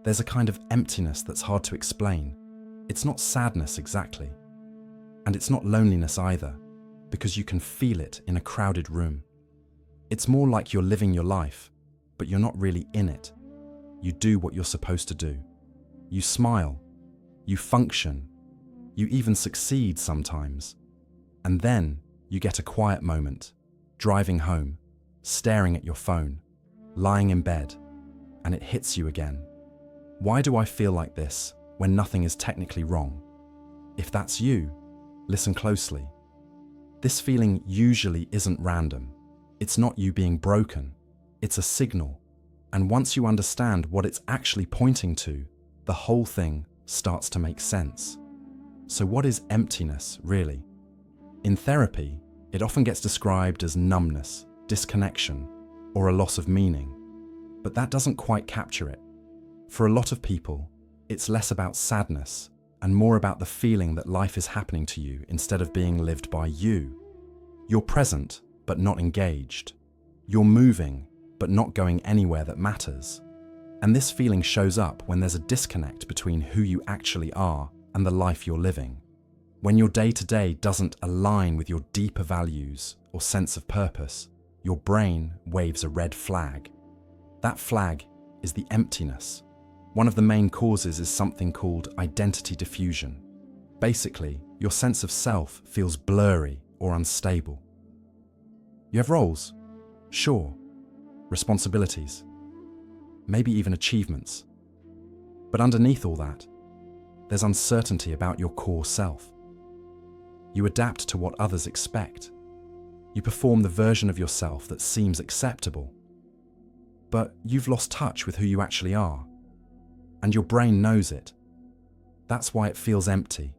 There's a kind of emptiness that's hard to explain. It's not sadness exactly. And it's not loneliness either, because you can feel it in a crowded room. It's more like you're living your life, but you're not really in it. You do what you're supposed to do. You smile. You function. You even succeed sometimes. And then you get a quiet moment, driving home, staring at your phone, lying in bed, and it hits you again. Why do I feel like this when nothing is technically wrong? If that's you, listen closely. This feeling usually isn't random. It's not you being broken. It's a signal. And once you understand what it's actually pointing to, the whole thing starts to make sense. So what is emptiness, really? In therapy, it often gets described as numbness, disconnection, or a loss of meaning. But that doesn't quite capture it. For a lot of people, it's less about sadness and more about the feeling that life is happening to you instead of being lived by you. You're present, but not engaged. You're moving, but not going anywhere that matters. And this feeling shows up when there's a disconnect between who you actually are and the life you're living. When your day-to-day doesn't align with your deeper values or sense of purpose, your brain waves a red flag. That flag is the emptiness. One of the main causes is something called identity diffusion. Basically, your sense of self feels blurry or unstable. You have roles, sure, responsibilities, maybe even achievements. But underneath all that, there's uncertainty about your core self. You adapt to what others expect. You perform the version of yourself that seems acceptable. But you've lost touch with who you actually are. And your brain knows it. That's why it feels empty.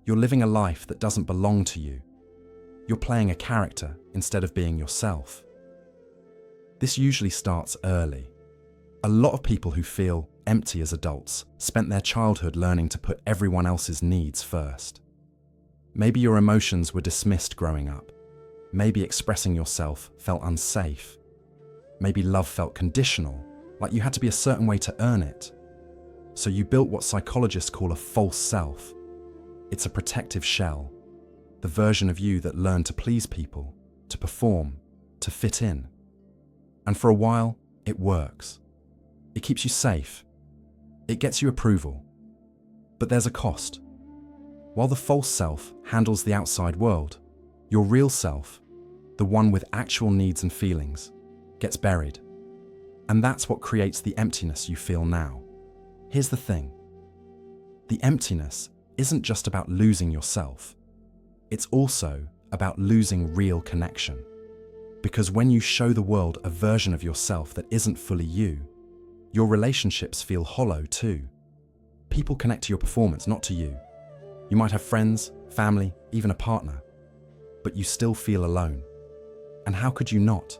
You're living a life that doesn't belong to you. You're playing a character instead of being yourself. This usually starts early. A lot of people who feel empty as adults spent their childhood learning to put everyone else's needs first. Maybe your emotions were dismissed growing up. Maybe expressing yourself felt unsafe. Maybe love felt conditional, like you had to be a certain way to earn it. So you built what psychologists call a false self. It's a protective shell, the version of you that learned to please people, to perform, to fit in. And for a while, it works. It keeps you safe. It gets you approval. But there's a cost. While the false self handles the outside world, your real self, the one with actual needs and feelings, gets buried. And that's what creates the emptiness you feel now. Here's the thing. The emptiness isn't just about losing yourself. It's also about losing real connection. Because when you show the world a version of yourself that isn't fully you, your relationships feel hollow too. People connect to your performance, not to you. You might have friends, family, even a partner, but you still feel alone. And how could you not?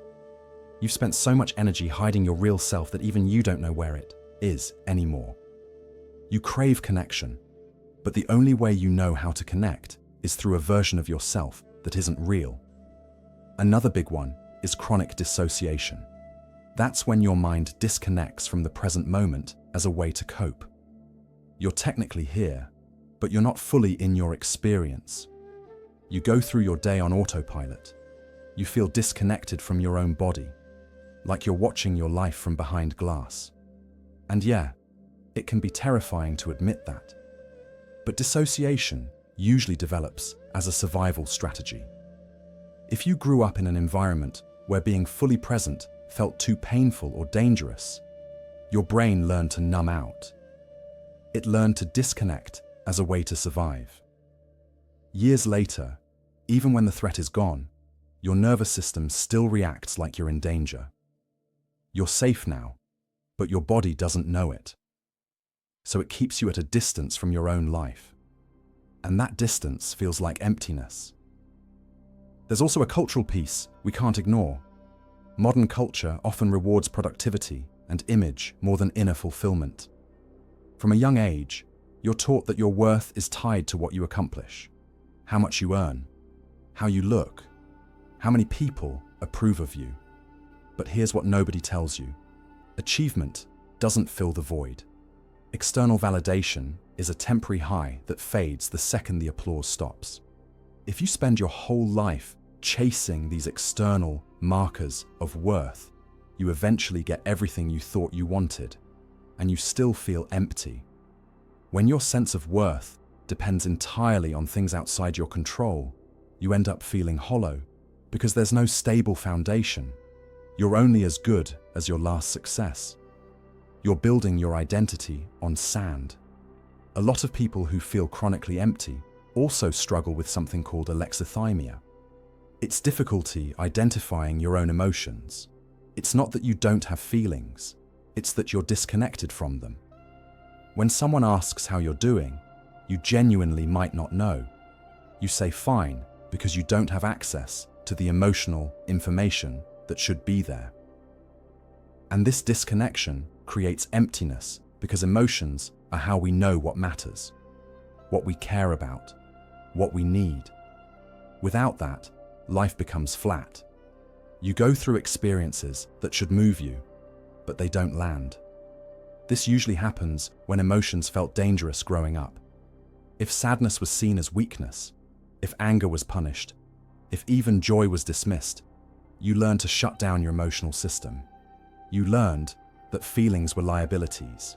You've spent so much energy hiding your real self that even you don't know where it is anymore. You crave connection, but the only way you know how to connect is through a version of yourself that isn't real. Another big one is chronic dissociation. That's when your mind disconnects from the present moment as a way to cope. You're technically here, but you're not fully in your experience. You go through your day on autopilot. You feel disconnected from your own body, like you're watching your life from behind glass. And yeah, it can be terrifying to admit that. But dissociation usually develops as a survival strategy. If you grew up in an environment where being fully present felt too painful or dangerous, your brain learned to numb out. It learned to disconnect as a way to survive. Years later, even when the threat is gone, your nervous system still reacts like you're in danger. You're safe now, but your body doesn't know it. So it keeps you at a distance from your own life. And that distance feels like emptiness. There's also a cultural piece we can't ignore. Modern culture often rewards productivity and image more than inner fulfillment. From a young age, you're taught that your worth is tied to what you accomplish, how much you earn, how you look, how many people approve of you. But here's what nobody tells you. Achievement doesn't fill the void. External validation is a temporary high that fades the second the applause stops. If you spend your whole life chasing these external markers of worth, you eventually get everything you thought you wanted, and you still feel empty. When your sense of worth depends entirely on things outside your control, you end up feeling hollow because there's no stable foundation. You're only as good as your last success. You're building your identity on sand. A lot of people who feel chronically empty also struggle with something called alexithymia. It's difficulty identifying your own emotions. It's not that you don't have feelings, it's that you're disconnected from them. When someone asks how you're doing, you genuinely might not know. You say fine because you don't have access to the emotional information that should be there. And this disconnection creates emptiness because emotions are how we know what matters, what we care about, what we need. Without that, life becomes flat. You go through experiences that should move you, but they don't land. This usually happens when emotions felt dangerous growing up. If sadness was seen as weakness, if anger was punished, if even joy was dismissed, you learned to shut down your emotional system. You learned that feelings were liabilities,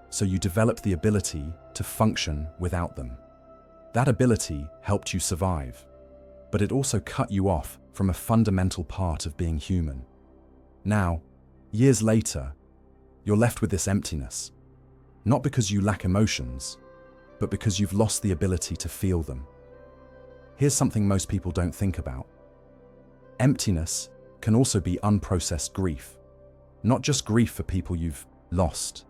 so you developed the ability to function without them. That ability helped you survive, but it also cut you off from a fundamental part of being human. Now, years later, you're left with this emptiness, not because you lack emotions, but because you've lost the ability to feel them. Here's something most people don't think about. Emptiness can also be unprocessed grief. Not just grief for people you've lost,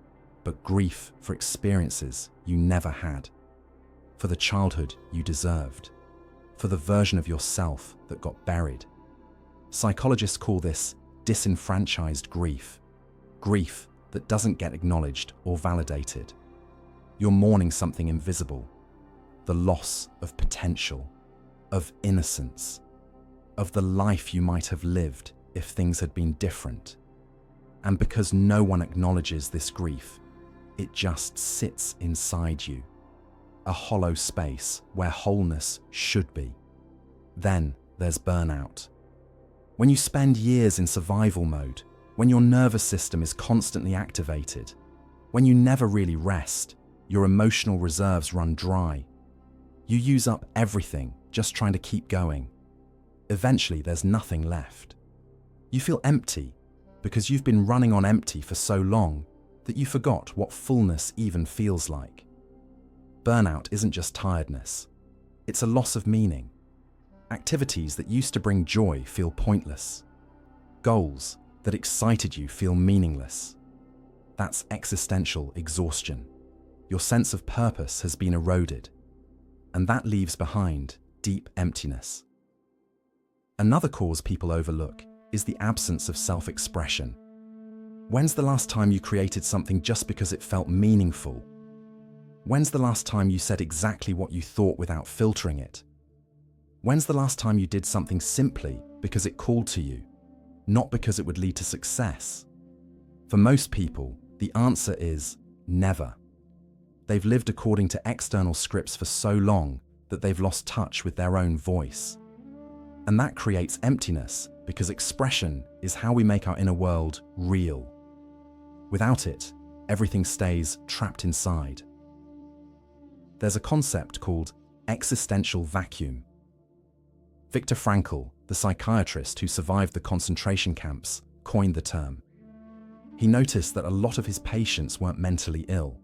but grief for experiences you never had, for the childhood you deserved, for the version of yourself that got buried. Psychologists call this disenfranchised grief, grief that doesn't get acknowledged or validated. You're mourning something invisible, the loss of potential, of innocence, of the life you might have lived if things had been different. And because no one acknowledges this grief, it just sits inside you, a hollow space where wholeness should be. Then there's burnout. When you spend years in survival mode, when your nervous system is constantly activated, when you never really rest, your emotional reserves run dry. You use up everything just trying to keep going. Eventually, there's nothing left. You feel empty because you've been running on empty for so long that you forgot what fullness even feels like. Burnout isn't just tiredness. It's a loss of meaning. Activities that used to bring joy feel pointless. Goals that excited you feel meaningless. That's existential exhaustion. Your sense of purpose has been eroded, and that leaves behind deep emptiness. Another cause people overlook is the absence of self-expression. When's the last time you created something just because it felt meaningful? When's the last time you said exactly what you thought without filtering it? When's the last time you did something simply because it called to you, not because it would lead to success? For most people, the answer is never. They've lived according to external scripts for so long that they've lost touch with their own voice. And that creates emptiness because expression is how we make our inner world real. Without it, everything stays trapped inside. There's a concept called existential vacuum. Viktor Frankl, the psychiatrist who survived the concentration camps, coined the term. He noticed that a lot of his patients weren't mentally ill.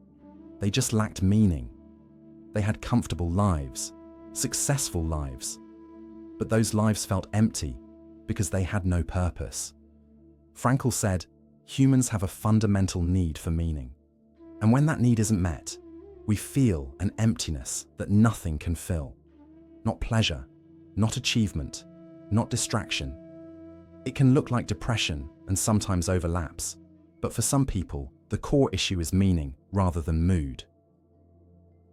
They just lacked meaning. They had comfortable lives, successful lives, but those lives felt empty because they had no purpose. Frankl said, humans have a fundamental need for meaning. And when that need isn't met, we feel an emptiness that nothing can fill. Not pleasure, not achievement, not distraction. It can look like depression and sometimes overlaps, but for some people, the core issue is meaning rather than mood.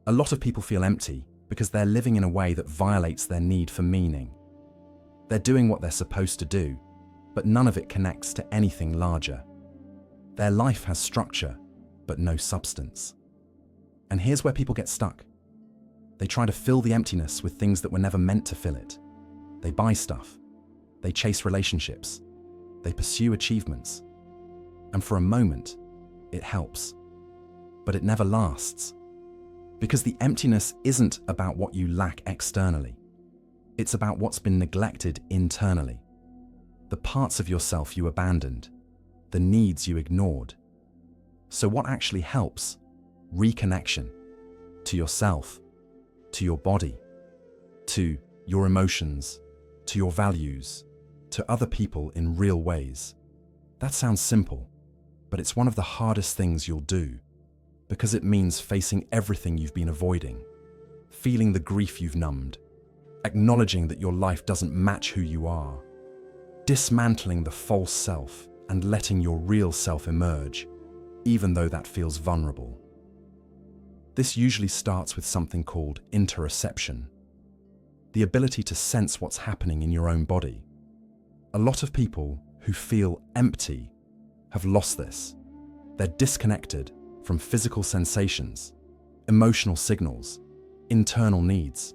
A lot of people feel empty because they're living in a way that violates their need for meaning. They're doing what they're supposed to do, but none of it connects to anything larger. Their life has structure, but no substance. And here's where people get stuck. They try to fill the emptiness with things that were never meant to fill it. They buy stuff. They chase relationships. They pursue achievements. And for a moment, it helps. But it never lasts. Because the emptiness isn't about what you lack externally. It's about what's been neglected internally. The parts of yourself you abandoned. The needs you ignored. So what actually helps? Reconnection. To yourself. To your body. To your emotions. To your values. To other people in real ways. That sounds simple, but it's one of the hardest things you'll do. Because it means facing everything you've been avoiding. Feeling the grief you've numbed. Acknowledging that your life doesn't match who you are. Dismantling the false self and letting your real self emerge, even though that feels vulnerable. This usually starts with something called interoception, the ability to sense what's happening in your own body. A lot of people who feel empty have lost this. They're disconnected from physical sensations, emotional signals, internal needs.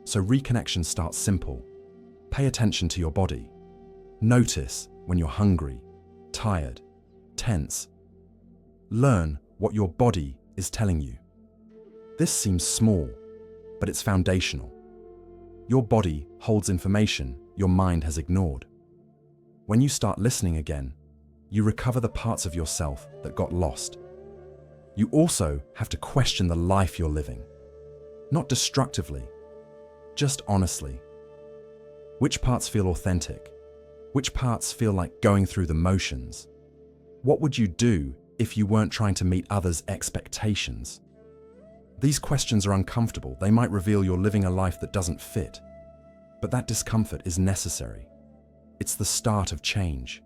So reconnection starts simple. Pay attention to your body. Notice when you're hungry, tired, tense. Learn what your body is telling you. This seems small, but it's foundational. Your body holds information your mind has ignored. When you start listening again, you recover the parts of yourself that got lost. You also have to question the life you're living. Not destructively, just honestly. Which parts feel authentic? Which parts feel like going through the motions? What would you do if you weren't trying to meet others' expectations? These questions are uncomfortable. They might reveal you're living a life that doesn't fit. But that discomfort is necessary. It's the start of change.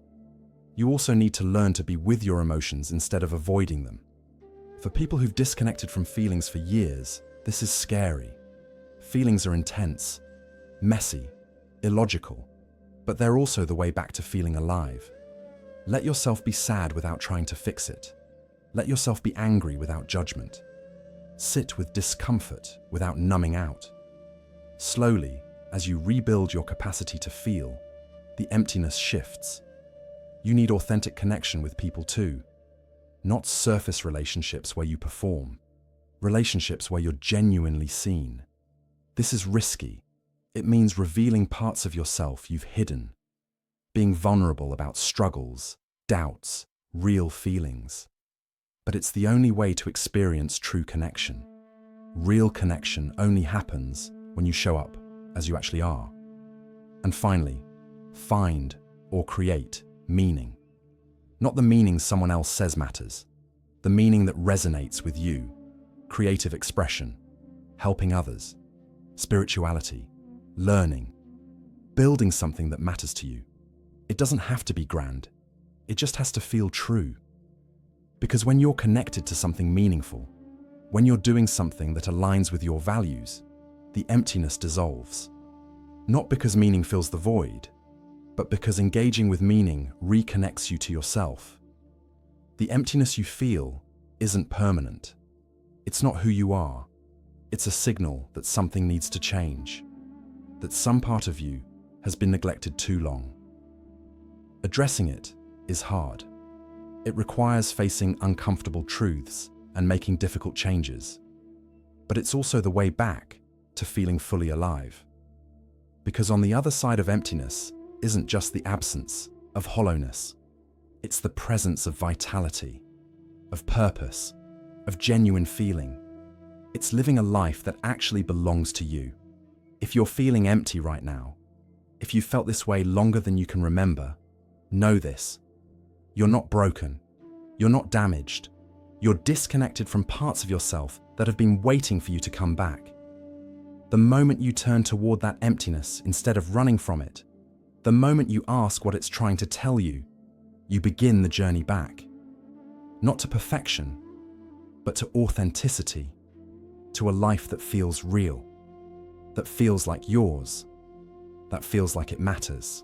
You also need to learn to be with your emotions instead of avoiding them. For people who've disconnected from feelings for years, this is scary. Feelings are intense, messy, illogical, but they're also the way back to feeling alive. Let yourself be sad without trying to fix it. Let yourself be angry without judgment. Sit with discomfort without numbing out. Slowly, as you rebuild your capacity to feel, the emptiness shifts. You need authentic connection with people too. Not surface relationships where you perform. Relationships where you're genuinely seen. This is risky. It means revealing parts of yourself you've hidden. Being vulnerable about struggles, doubts, real feelings. But it's the only way to experience true connection. Real connection only happens when you show up as you actually are. And finally, find or create meaning. Not the meaning someone else says matters. The meaning that resonates with you. Creative expression, helping others, spirituality, learning, building something that matters to you. It doesn't have to be grand. It just has to feel true. Because when you're connected to something meaningful, when you're doing something that aligns with your values, the emptiness dissolves. Not because meaning fills the void, but because engaging with meaning reconnects you to yourself. The emptiness you feel isn't permanent. It's not who you are. It's a signal that something needs to change, that some part of you has been neglected too long. Addressing it is hard. It requires facing uncomfortable truths and making difficult changes. But it's also the way back to feeling fully alive. Because on the other side of emptiness isn't just the absence of hollowness. It's the presence of vitality, of purpose, of genuine feeling. It's living a life that actually belongs to you. If you're feeling empty right now, if you've felt this way longer than you can remember, know this. You're not broken. You're not damaged. You're disconnected from parts of yourself that have been waiting for you to come back. The moment you turn toward that emptiness instead of running from it, the moment you ask what it's trying to tell you, you begin the journey back. Not to perfection, but to authenticity, to a life that feels real, that feels like yours, that feels like it matters.